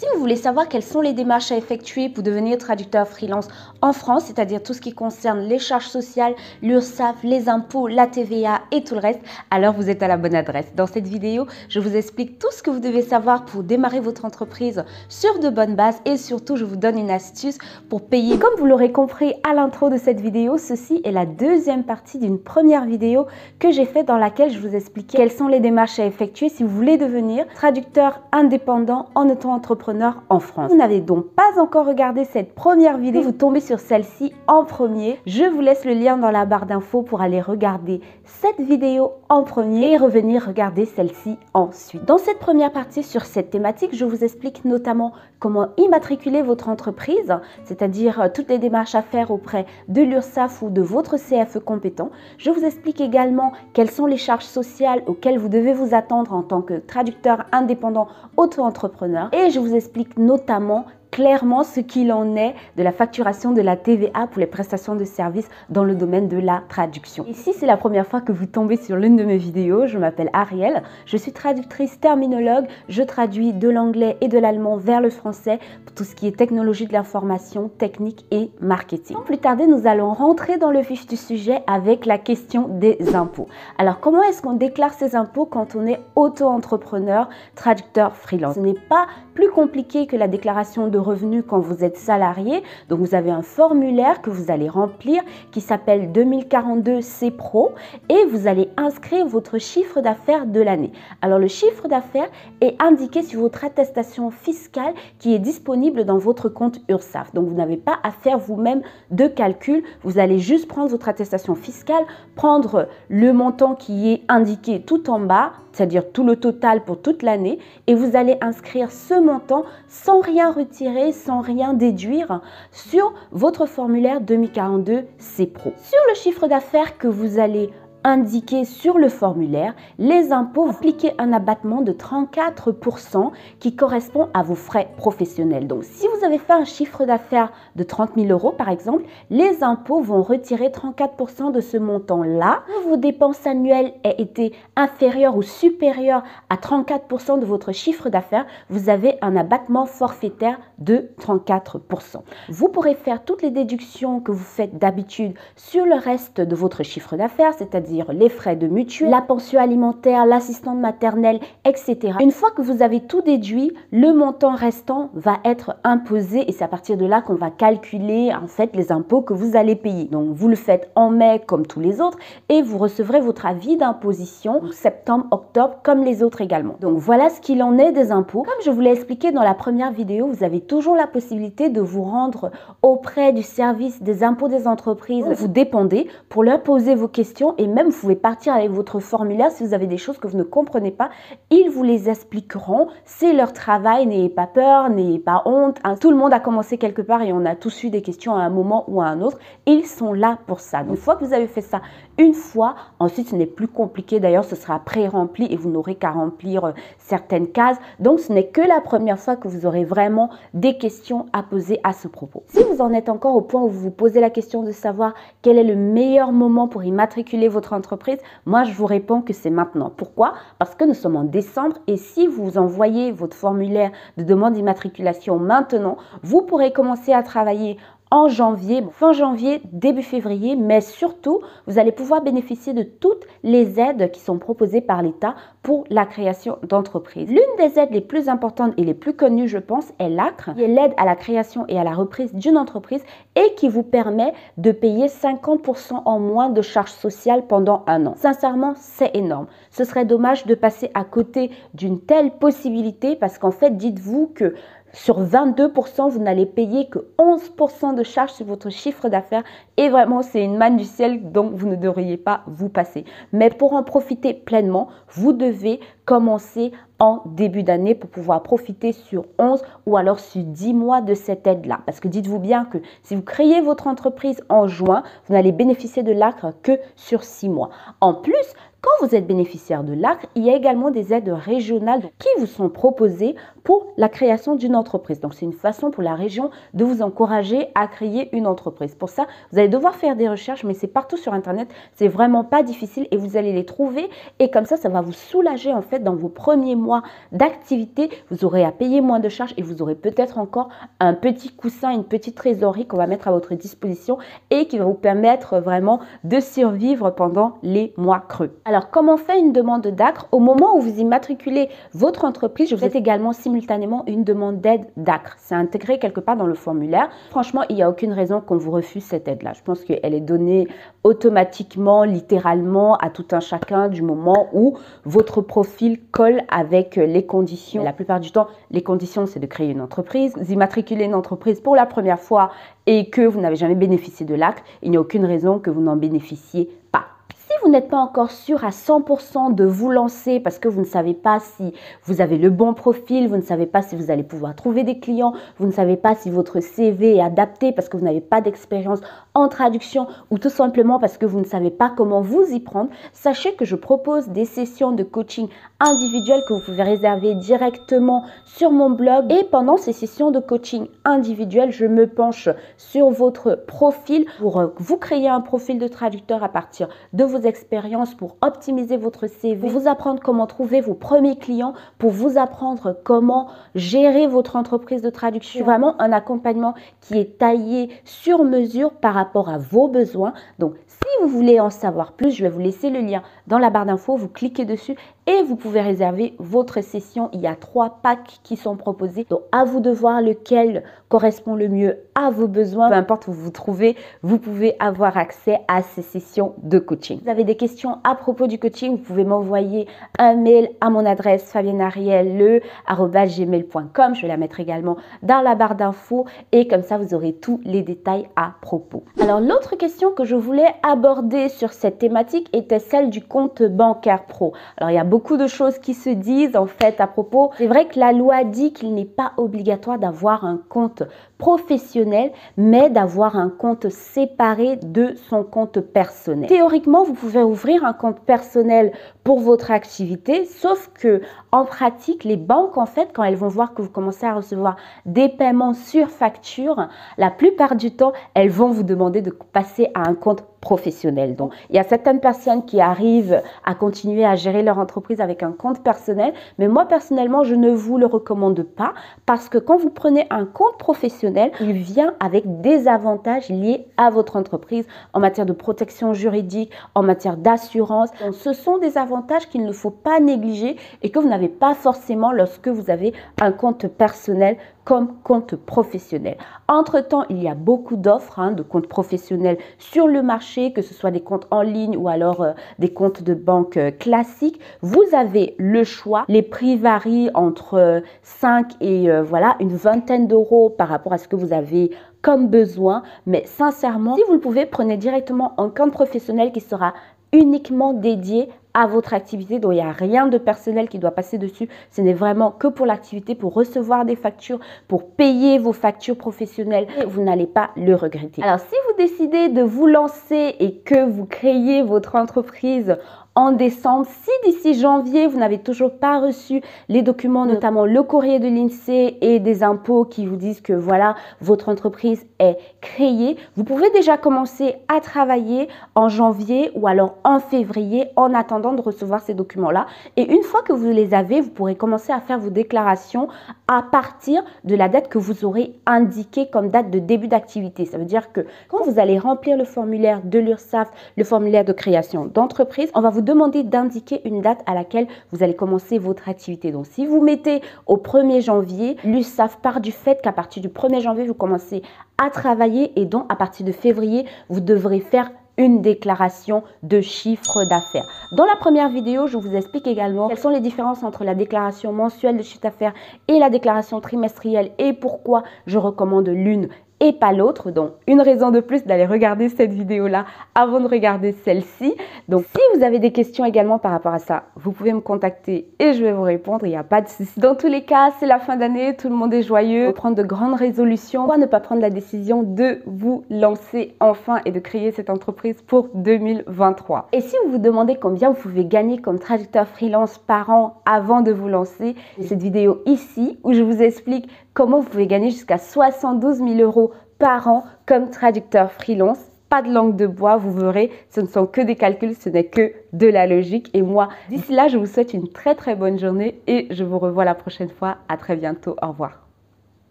Si vous voulez savoir quelles sont les démarches à effectuer pour devenir traducteur freelance en France, c'est-à-dire tout ce qui concerne les charges sociales, l'URSSAF, les impôts, la TVA et tout le reste, alors vous êtes à la bonne adresse. Dans cette vidéo, je vous explique tout ce que vous devez savoir pour démarrer votre entreprise sur de bonnes bases et surtout, je vous donne une astuce pour payer. Comme vous l'aurez compris à l'intro de cette vidéo, ceci est la deuxième partie d'une première vidéo que j'ai faite dans laquelle je vous expliquais quelles sont les démarches à effectuer si vous voulez devenir traducteur indépendant en auto-entrepreneur en France. Vous n'avez donc pas encore regardé cette première vidéo, vous tombez sur celle-ci en premier. Je vous laisse le lien dans la barre d'infos pour aller regarder cette vidéo en premier et revenir regarder celle-ci ensuite. Dans cette première partie sur cette thématique, je vous explique notamment comment immatriculer votre entreprise, c'est-à-dire toutes les démarches à faire auprès de l'URSSAF ou de votre CFE compétent. Je vous explique également quelles sont les charges sociales auxquelles vous devez vous attendre en tant que traducteur indépendant auto-entrepreneur et je vous explique notamment clairement ce qu'il en est de la facturation de la TVA pour les prestations de services dans le domaine de la traduction. Et si c'est la première fois que vous tombez sur l'une de mes vidéos, je m'appelle Ariel, je suis traductrice terminologue, je traduis de l'anglais et de l'allemand vers le français pour tout ce qui est technologie de l'information, technique et marketing. Sans plus tarder, nous allons rentrer dans le vif du sujet avec la question des impôts. Alors, comment est-ce qu'on déclare ses impôts quand on est auto-entrepreneur, traducteur freelance? Ce n'est pas plus compliqué que la déclaration de revenus quand vous êtes salarié. Donc, vous avez un formulaire que vous allez remplir qui s'appelle 2042 CPRO et vous allez inscrire votre chiffre d'affaires de l'année. Alors, le chiffre d'affaires est indiqué sur votre attestation fiscale qui est disponible dans votre compte URSSAF. Donc, vous n'avez pas à faire vous-même de calcul. Vous allez juste prendre votre attestation fiscale, prendre le montant qui est indiqué tout en bas, c'est-à-dire tout le total pour toute l'année et vous allez inscrire ce montant sans rien retirer, sans rien déduire sur votre formulaire 2042 CPRO. Sur le chiffre d'affaires que vous allez indiqué sur le formulaire, les impôts appliquent un abattement de 34% qui correspond à vos frais professionnels. Donc, si vous avez fait un chiffre d'affaires de 30 000 € par exemple, les impôts vont retirer 34% de ce montant-là. Si vos dépenses annuelles aient été inférieures ou supérieures à 34% de votre chiffre d'affaires, vous avez un abattement forfaitaire de 34%. Vous pourrez faire toutes les déductions que vous faites d'habitude sur le reste de votre chiffre d'affaires, c'est-à-dire les frais de mutuelle, la pension alimentaire, l'assistante maternelle, etc. Une fois que vous avez tout déduit, le montant restant va être imposé et c'est à partir de là qu'on va calculer en fait les impôts que vous allez payer. Donc vous le faites en mai comme tous les autres et vous recevrez votre avis d'imposition septembre, octobre comme les autres également. Donc voilà ce qu'il en est des impôts. Comme je vous l'ai expliqué dans la première vidéo, vous avez toujours la possibilité de vous rendre auprès du service des impôts des entreprises. Vous dépendez pour leur poser vos questions et même vous pouvez partir avec votre formulaire si vous avez des choses que vous ne comprenez pas. Ils vous les expliqueront. C'est leur travail. N'ayez pas peur, n'ayez pas honte. Tout le monde a commencé quelque part et on a tous eu des questions à un moment ou à un autre. Ils sont là pour ça. Donc, une fois que vous avez fait ça une fois, ensuite ce n'est plus compliqué. D'ailleurs, ce sera pré-rempli et vous n'aurez qu'à remplir certaines cases. Donc, ce n'est que la première fois que vous aurez vraiment des questions à poser à ce propos. Si vous en êtes encore au point où vous vous posez la question de savoir quel est le meilleur moment pour immatriculer votre entreprise, moi je vous réponds que c'est maintenant. Pourquoi? Parce que nous sommes en décembre et si vous envoyez votre formulaire de demande d'immatriculation maintenant, vous pourrez commencer à travailler en janvier, fin janvier, début février, mais surtout, vous allez pouvoir bénéficier de toutes les aides qui sont proposées par l'État pour la création d'entreprises. L'une des aides les plus importantes et les plus connues, je pense, est l'ACRE, qui est l'aide à la création et à la reprise d'une entreprise et qui vous permet de payer 50% en moins de charges sociales pendant un an. Sincèrement, c'est énorme. Ce serait dommage de passer à côté d'une telle possibilité parce qu'en fait, dites-vous que sur 22%, vous n'allez payer que 11% de charges sur votre chiffre d'affaires et vraiment, c'est une manne du ciel dont vous ne devriez pas vous passer. Mais pour en profiter pleinement, vous devez commencer en début d'année pour pouvoir profiter sur 11 ou alors sur 10 mois de cette aide-là. Parce que dites-vous bien que si vous créez votre entreprise en juin, vous n'allez bénéficier de l'ACRE que sur 6 mois. En plus, quand vous êtes bénéficiaire de l'ACRE, il y a également des aides régionales qui vous sont proposées pour la création d'une entreprise. Donc, c'est une façon pour la région de vous encourager à créer une entreprise. Pour ça, vous allez devoir faire des recherches, mais c'est partout sur Internet. C'est vraiment pas difficile et vous allez les trouver. Et comme ça va vous soulager en fait dans vos premiers mois mois d'activité, vous aurez à payer moins de charges et vous aurez peut-être encore un petit coussin, une petite trésorerie qu'on va mettre à votre disposition et qui va vous permettre vraiment de survivre pendant les mois creux. Alors, comment on fait une demande d'ACRE? Au moment où vous immatriculez votre entreprise, je vous faites également simultanément une demande d'aide d'ACRE. C'est intégré quelque part dans le formulaire. Franchement, il n'y a aucune raison qu'on vous refuse cette aide-là. Je pense qu'elle est donnée automatiquement, littéralement, à tout un chacun du moment où votre profil colle avec les conditions. La plupart du temps, les conditions, c'est de créer une entreprise. Vous immatriculez une entreprise pour la première fois et que vous n'avez jamais bénéficié de l'ACRE, il n'y a aucune raison que vous n'en bénéficiez pas. Si vous n'êtes pas encore sûr à 100% de vous lancer parce que vous ne savez pas si vous avez le bon profil, vous ne savez pas si vous allez pouvoir trouver des clients, vous ne savez pas si votre CV est adapté parce que vous n'avez pas d'expérience en traduction ou tout simplement parce que vous ne savez pas comment vous y prendre, sachez que je propose des sessions de coaching individuelles que vous pouvez réserver directement sur mon blog. Et pendant ces sessions de coaching individuelles, je me penche sur votre profil pour vous créer un profil de traducteur à partir de vos expériences, pour optimiser votre CV, pour vous apprendre comment trouver vos premiers clients, pour vous apprendre comment gérer votre entreprise de traduction. Vraiment un accompagnement qui est taillé sur mesure par rapport à vos besoins. Donc, si vous voulez en savoir plus, je vais vous laisser le lien dans la barre d'infos. Vous cliquez dessus et vous pouvez réserver votre session. Il y a 3 packs qui sont proposés. Donc, à vous de voir lequel correspond le mieux à vos besoins. Peu importe où vous vous trouvez, vous pouvez avoir accès à ces sessions de coaching. Si vous avez des questions à propos du coaching, vous pouvez m'envoyer un mail à mon adresse fabiennearielle@gmail.com. Je vais la mettre également dans la barre d'infos et comme ça, vous aurez tous les détails à propos. Alors, l'autre question que je voulais aborder sur cette thématique était celle du compte bancaire pro. Alors, il y a beaucoup de choses qui se disent en fait à propos. C'est vrai que la loi dit qu'il n'est pas obligatoire d'avoir un compte professionnel, mais d'avoir un compte séparé de son compte personnel. Théoriquement, vous pouvez ouvrir un compte personnel pour votre activité, sauf que en pratique, les banques, en fait, quand elles vont voir que vous commencez à recevoir des paiements sur facture, la plupart du temps, elles vont vous demander de passer à un compte professionnel. Donc, il y a certaines personnes qui arrivent à continuer à gérer leur entreprise avec un compte personnel, mais moi, personnellement, je ne vous le recommande pas parce que quand vous prenez un compte professionnel, il vient avec des avantages liés à votre entreprise en matière de protection juridique, en matière d'assurance. Donc, ce sont des avantages qu'il ne faut pas négliger et que vous n'avez pas forcément lorsque vous avez un compte personnel comme compte professionnel. Entre-temps, il y a beaucoup d'offres de comptes professionnels sur le marché, que ce soit des comptes en ligne ou alors des comptes de banque classiques. Vous avez le choix. Les prix varient entre 5 et voilà, une vingtaine d'euros par rapport à ce que vous avez comme besoin. Mais sincèrement, si vous le pouvez, prenez directement un compte professionnel qui sera uniquement dédié à votre activité, donc il n'y a rien de personnel qui doit passer dessus. Ce n'est vraiment que pour l'activité, pour recevoir des factures, pour payer vos factures professionnelles et vous n'allez pas le regretter. Alors, si vous décidez de vous lancer et que vous créez votre entreprise en décembre, si d'ici janvier, vous n'avez toujours pas reçu les documents, notamment le courrier de l'INSEE et des impôts qui vous disent que voilà, votre entreprise est créée, vous pouvez déjà commencer à travailler en janvier ou alors en février en attendant de recevoir ces documents-là. Et une fois que vous les avez, vous pourrez commencer à faire vos déclarations à partir de la date que vous aurez indiquée comme date de début d'activité. Ça veut dire que quand vous allez remplir le formulaire de l'URSSAF, le formulaire de création d'entreprise, on va vous demander d'indiquer une date à laquelle vous allez commencer votre activité. Donc, si vous mettez au 1er janvier, l'URSSAF part du fait qu'à partir du 1er janvier, vous commencez à travailler et donc à partir de février, vous devrez faire une déclaration de chiffre d'affaires. Dans la première vidéo, je vous explique également quelles sont les différences entre la déclaration mensuelle de chiffre d'affaires et la déclaration trimestrielle et pourquoi je recommande l'une et pas l'autre. Donc, une raison de plus d'aller regarder cette vidéo-là avant de regarder celle-ci. Donc, si vous avez des questions également par rapport à ça, vous pouvez me contacter et je vais vous répondre. Il n'y a pas de souci. Dans tous les cas, c'est la fin d'année, tout le monde est joyeux. Faut prendre de grandes résolutions. Pourquoi ne pas prendre la décision de vous lancer enfin et de créer cette entreprise pour 2023? Et si vous vous demandez combien vous pouvez gagner comme traducteur freelance par an avant de vous lancer, j'ai cette vidéo ici où je vous explique comment vous pouvez gagner jusqu'à 72 000 € par an comme traducteur freelance pas de langue de bois, vous verrez, ce ne sont que des calculs, ce n'est que de la logique. Et moi, d'ici là, je vous souhaite une très très bonne journée et je vous revois la prochaine fois. À très bientôt, au revoir.